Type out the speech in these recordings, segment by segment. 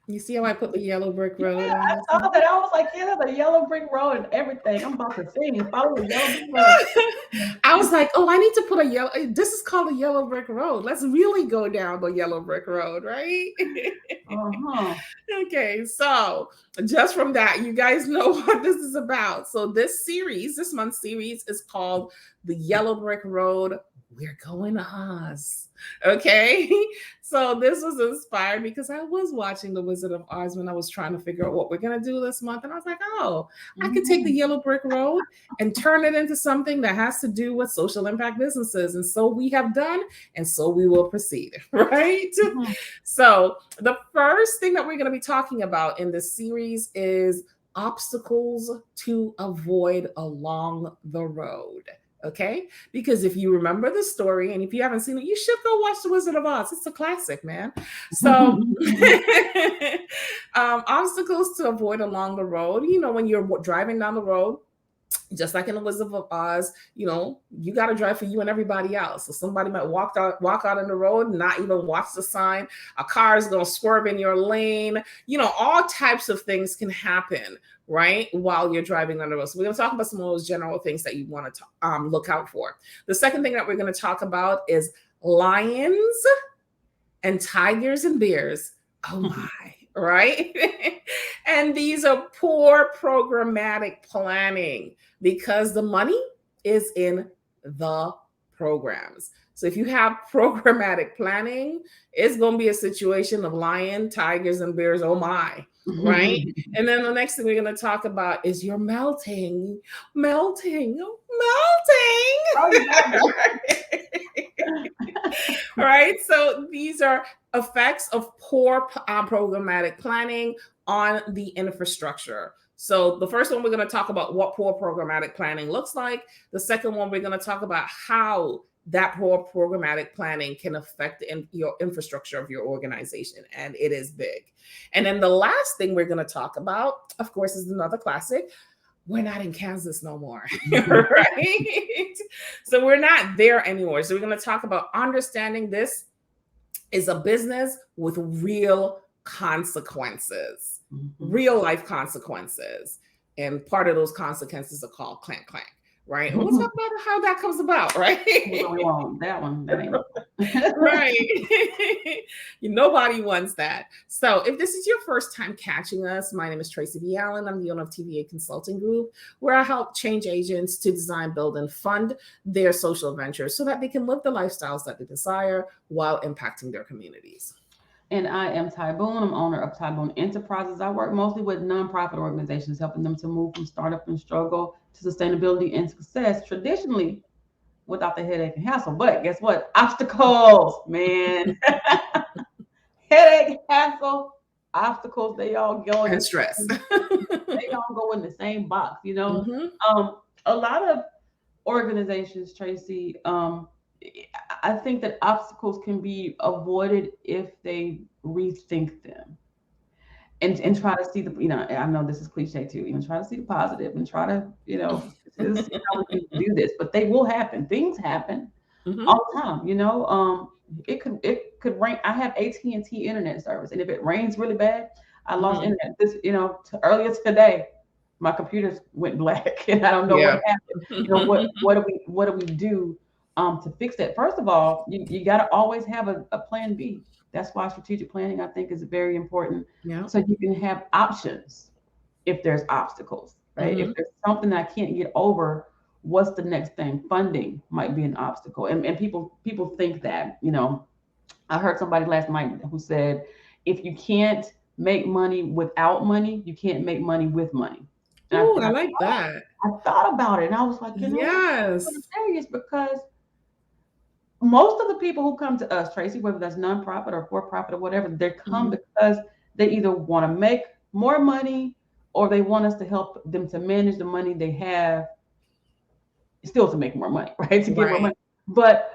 You see how I put the yellow brick road Yeah, on I this saw one? that. I was like, yeah, there's a yellow brick road and everything. I'm about to sing. Follow the yellow brick road. I was like, oh, I need to put a yellow. This is called a yellow brick road. Let's really go down the yellow brick road, right? Uh-huh. Okay, so just from that, you guys know what this is about. So this series, this month's series, is called the Yellow Brick Road. We're going to Oz. Okay, so this was inspired because I was watching The Wizard of Oz when I was trying to figure out what we're gonna do this month, and I was like, oh, I could take the Mhm. Yellow Brick Road and turn it into something that has to do with social impact businesses, and so we have done, and so we will proceed. Right. Mhm. So the first thing that we're going to be talking about in this series is obstacles to avoid along the road. Okay, because if you remember the story, and if you haven't seen it, you should go watch The Wizard of Oz. It's a classic, man. So, obstacles to avoid along the road. You know, when you're driving down the road, just like in the Wizard of Oz, you know, you got to drive for you and everybody else. So somebody might walk out on the road, and not even watch the sign. A car is going to swerve in your lane. You know, all types of things can happen, right, while you're driving on the road. So we're going to talk about some of those general things that you want to look out for. The second thing that we're going to talk about is lions and tigers and bears. Oh my, right? And these are poor programmatic planning because the money is in the programs. So if you have programmatic planning, it's going to be a situation of lion, tigers, and bears. Oh my, right? And then the next thing we're going to talk about is you're melting, melting, Oh, you got melting. All right. So these are effects of poor programmatic planning on the infrastructure. So the first one, we're going to talk about what poor programmatic planning looks like. The second one, we're going to talk about how that poor programmatic planning can affect your infrastructure of your organization. And it is big. And then the last thing we're going to talk about, of course, is another classic. We're not in Kansas no more, right? So we're not there anymore. So we're going to talk about understanding this is a business with real consequences, Mhm. real life consequences. And part of those consequences are called clank clank, right? And we'll talk about how that comes about, right? No, we won't. That one, that ain't. Right. Nobody wants that. So, if this is your first time catching us, my name is Tracy B. Allen. I'm the owner of TVA Consulting Group, where I help change agents to design, build, and fund their social ventures so that they can live the lifestyles that they desire while impacting their communities. And I am Ty Boone. I'm owner of Ty Boone Enterprises. I work mostly with nonprofit organizations, helping them to move from startup and struggle to sustainability and success, traditionally without the headache and hassle. But guess what? Obstacles, man. Headache, hassle, obstacles, they all go in And the stress. same, they all go in the same box, you know. Hmm. Um, a lot of organizations, Tracy, I think that obstacles can be avoided if they rethink them and try to see the, I know this is cliche too, try to see the positive and try to, this is how we can do this, but they will happen. Things happen Hmm. all the time, it could rain. I have AT&T internet service, and if it rains really bad, I lost Hmm. internet. Earlier today, my computer went black, and I don't know what Yeah. happened. What do we do to fix that? First of all, you got to always have a plan B. That's why strategic planning, I think, is very important, Yeah. so you can have options if there's obstacles, right? If Hmm. there's something I can't get over, what's the next thing? Funding might be an obstacle. And people think that, I heard somebody last night who said, if you can't make money without money, you can't make money with money. And I, Oh, and I I, like that. I thought about it, and I was like, I'm Yes. serious, because most of the people who come to us, Tracy, whether that's nonprofit or for profit or whatever, they come Hmm. because they either want to make more money, or they want us to help them to manage the money they have, still to make more money, right? To get more Right. money. But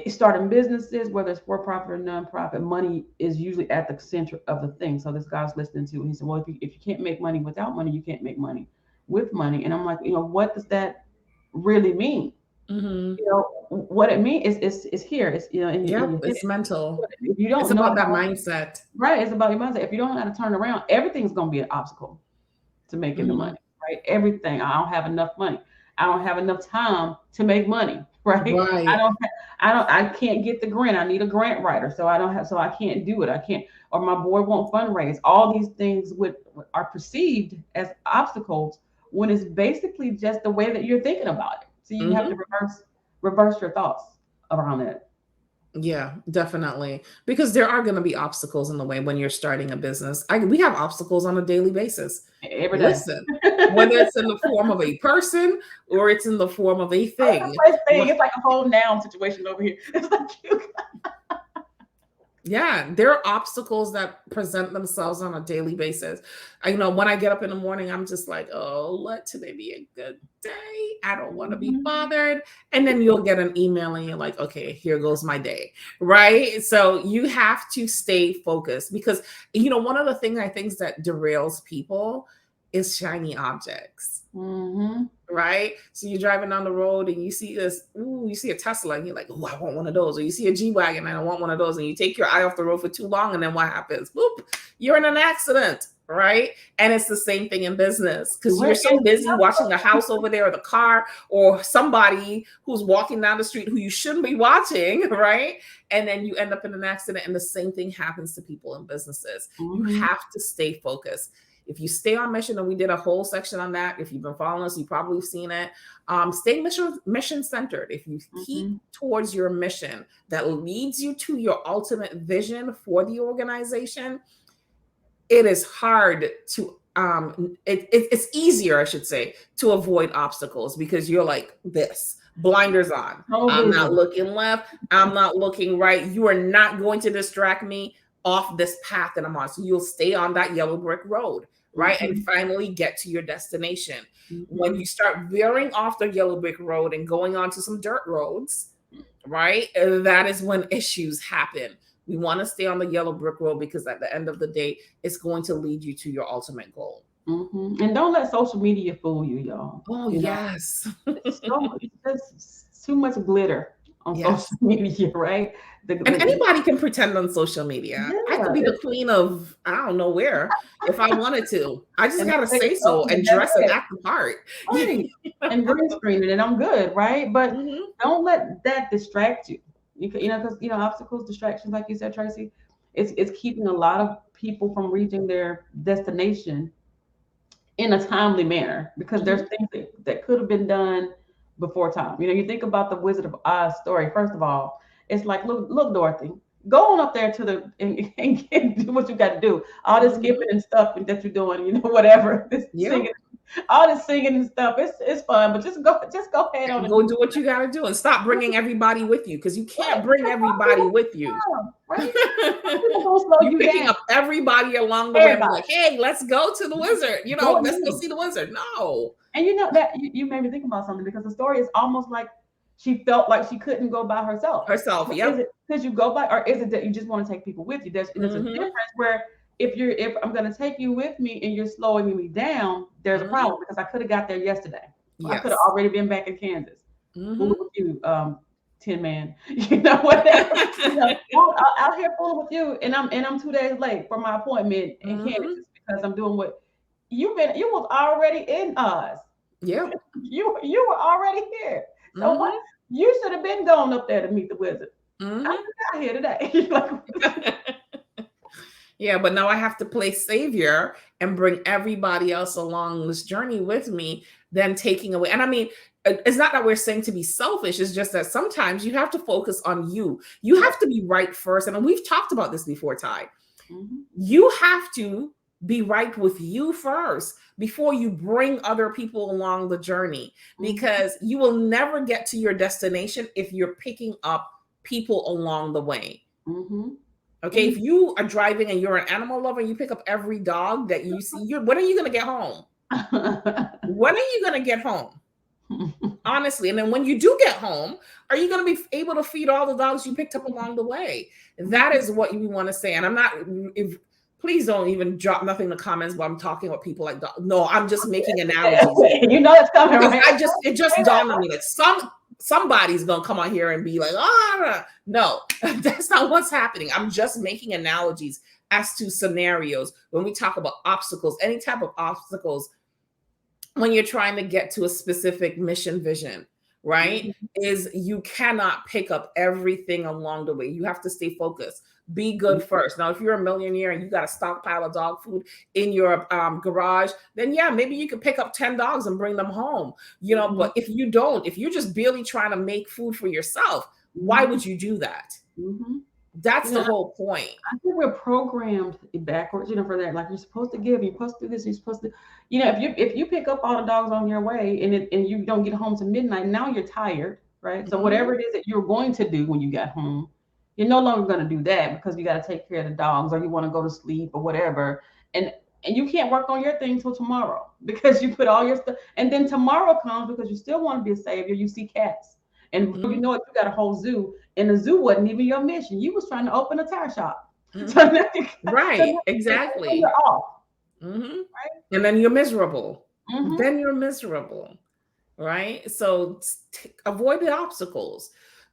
starting businesses, whether it's for profit or nonprofit, money is usually at the center of the thing. So this guy's listening to, and he said, well, if you can't make money without money, you can't make money with money. And I'm like, what does that really mean? Mm-hmm. You know what it means is here. It's and Yep, you hit it's it. mental. If you It's don't know about that how, mindset. right, it's about your mindset. If you don't know how to turn around, everything's gonna be an obstacle to making the Mm-hmm. money, right? Everything. I don't have enough money. I don't have enough time to make money, right? I Right. don't. I can't get the grant. I need a grant writer, so I don't have. So I can't do it. I can't. Or my board won't fundraise. All these things are perceived as obstacles when it's basically just the way that you're thinking about it. So you have to Mm-hmm. reverse your thoughts around it. Yeah, definitely. Because there are going to be obstacles in the way when you're starting a business. We have obstacles on a daily basis. Every day. Listen, whether it's in the form of a person or it's in the form of a thing. First thing, it's like a whole noun situation over here. It's like you. Yeah, there are obstacles that present themselves on a daily basis. When I get up in the morning, I'm just like, oh, let today be a good day. I don't want to be Mhm. bothered. And then you'll get an email and you're like, okay, here goes my day. Right. So you have to stay focused because, one of the things I think that derails people is shiny objects. Mhm. Right? So you're driving down the road and you see you see a Tesla and you're like, oh, I want one of those. Or you see a G-Wagon and I want one of those. And you take your eye off the road for too long. And then what happens? Boop, you're in an accident. Right? And it's the same thing in business because you're We're so in. busy watching the house over there or the car or somebody who's walking down the street who you shouldn't be watching. Right? And then you end up in an accident. And the same thing happens to people in businesses. You Mhm. have to stay focused. If you stay on mission, and we did a whole section on that. If you've been following us, you've probably seen it. Stay mission centered. If you keep Mhm. towards your mission that leads you to your ultimate vision for the organization, it is hard to it's easier, I should say, to avoid obstacles because you're like this, blinders on. No I'm not vision. looking left. I'm not looking right. You are not going to distract me off this path that I'm on. So you'll stay on that yellow brick road, right? And Mhm. finally get to your destination. When Mhm. you start veering off the yellow brick road and going onto some dirt roads, right? That is when issues happen. We want to stay on the yellow brick road because at the end of the day, it's going to lead you to your ultimate goal. Mhm. And don't let social media fool you, y'all. Oh, You know, yes. it's so much, there's too much glitter on social Yes. media, right? And anybody can pretend on social media. I could Yeah, be the queen of I don't know where if I wanted to. I just and got to take say stuff so and and that's dress and it. act the part. Right. And green screen it, and I'm good, right? But Mhm. don't let that distract you. Because obstacles, distractions, like you said, Tracy, it's keeping a lot of people from reaching their destination in a timely manner because there's Mhm. things that could have been done before time. You think about the Wizard of Oz story. First of all, it's like, look, Dorothy, go on up there to the and do what you got to do. All this skipping Mhm. and stuff that you're doing, whatever, this Yep. singing, all this singing and stuff. It's fun, but just go ahead on and Go do do what you got to do and stop bringing everybody with you because you can't right. bring Because some everybody people, with you. right? Some people gonna slow You you picking down. up everybody along the way and be Everybody, like, hey, let's go to the wizard. go with Let's go me. see the wizard. No. And that you made me think about something because the story is almost like she felt like she couldn't go by herself. Herself. But is Yep. it because you go by, or is it that you just want to take people with you? There's a Hmm. difference where if I'm going to take you with me and you're slowing me down, there's a Hmm. problem because I could have got there yesterday. I could have Yes. already been back in Kansas. Hmm. Fooling with you, Tin Man. Whatever. Out here fooling with you, and I'm 2 days late for my appointment in Hmm. Kansas because I'm doing what you was already in Oz. Yep. You were already here. So what? Hmm. You should have been going up there to meet the wizard. I Hmm. just got here today. Yeah, but now I have to play savior and bring everybody else along this journey with me, then taking away. And I mean, it's not that we're saying to be selfish, it's just that sometimes you have to focus on you. You Yep. have to be right first. And we've talked about this before, Ty. Mhm. You have to be right with you first before you bring other people along the journey Mhm. because you will never get to your destination if you're picking up people along the way. Mhm. Okay, And if you are driving and you're an animal lover and you pick up every dog that you see, when are you going to get home? When are you going to get home? Honestly. And then when you do get home, are you going to be able to feed all the dogs you picked up along the way? That is what you want to say. And I'm not, if, please don't even drop nothing in the comments while I'm talking about people like dogs. No, I'm just making analogies here it's coming, because right? it just dawned on me that somebody's gonna come on here and be like, ah, no, that's not what's happening. I'm just making analogies as to scenarios when we talk about obstacles, any type of obstacles when you're trying to get to a specific mission vision, right? Mhm. Is you cannot pick up everything along the way. You have to stay focused. Be good first. Now, if you're a millionaire and you got a stockpile of dog food in your garage, then yeah, maybe you could pick up 10 dogs and bring them home, you know. But if you don't, if you're just barely trying to make food for yourself, why would you do that? Mhm. That's You the know, whole point. I think we're programmed backwards, for that. Like, you're supposed to give, you're supposed to do this, you're supposed to, if you pick up all the dogs on your way and you don't get home to midnight, now you're tired, right? So whatever it is that you're going to do when you got home, you're no longer going to do that because you got to take care of the dogs, or you want to go to sleep or whatever, and you can't work on your thing till tomorrow because you put all your stuff, and then tomorrow comes because you still want to be a savior. You see cats, and before you know it, you got a whole zoo, and the zoo wasn't even your mission. You was trying to open a tire shop. So now Right, so exactly. you're off, And right? then you're miserable. Mm-hmm. Then you're miserable, right? So avoid the obstacles.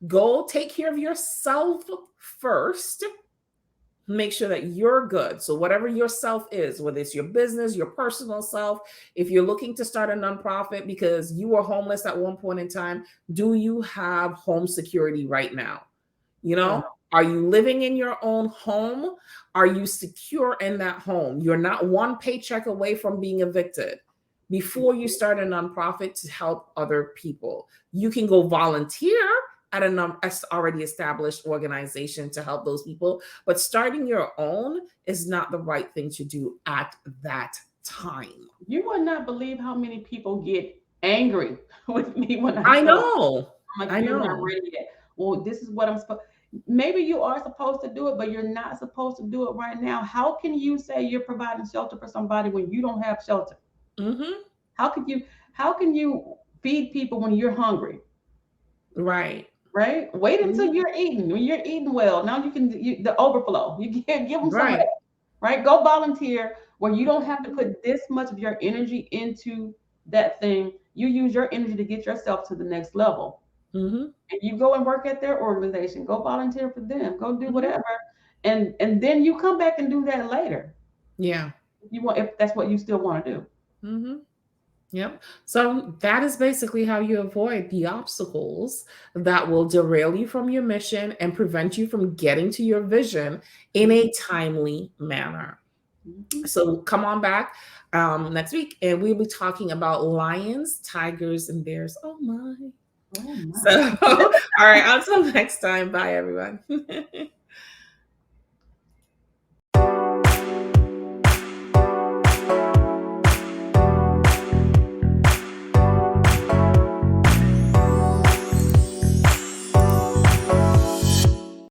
Go take care of yourself first. Make sure that you're good. So whatever your self is, whether it's your business, your personal self, if you're looking to start a nonprofit because you were homeless at one point in time, do you have home security right now? You know, are you living in your own home? Are you secure in that home? You're not one paycheck away from being evicted. Before you start a nonprofit to help other people, you can go volunteer at an already established organization to help those people. But starting your own is not the right thing to do at that time. You would not believe how many people get angry with me when I tell them, know. I'm like, I you're not know. ready yet. Well, this is what I'm supposed. Maybe you are supposed to do it, but you're not supposed to do it right now. How can you say you're providing shelter for somebody when you don't have shelter? Mm-hmm. How could you? How can you feed people when you're hungry? Right. Right? Wait until Mhm. you're eating. When you're eating well, now you can the overflow. You can give them some of Right. that. Right? Go volunteer where you don't have to put this much of your energy into that thing. You use your energy to get yourself to the next level. Mm-hmm. And you go and work at their organization. Go volunteer for them. Go do Mm-hmm. whatever. And then you come back and do that later. Yeah. If that's what you still want to do. Mm-hmm. Yep. So that is basically how you avoid the obstacles that will derail you from your mission and prevent you from getting to your vision in a timely manner. Mm-hmm. So come on back next week and we'll be talking about lions, tigers, and bears. Oh my. Oh my. So, all right. Until next time. Bye, everyone.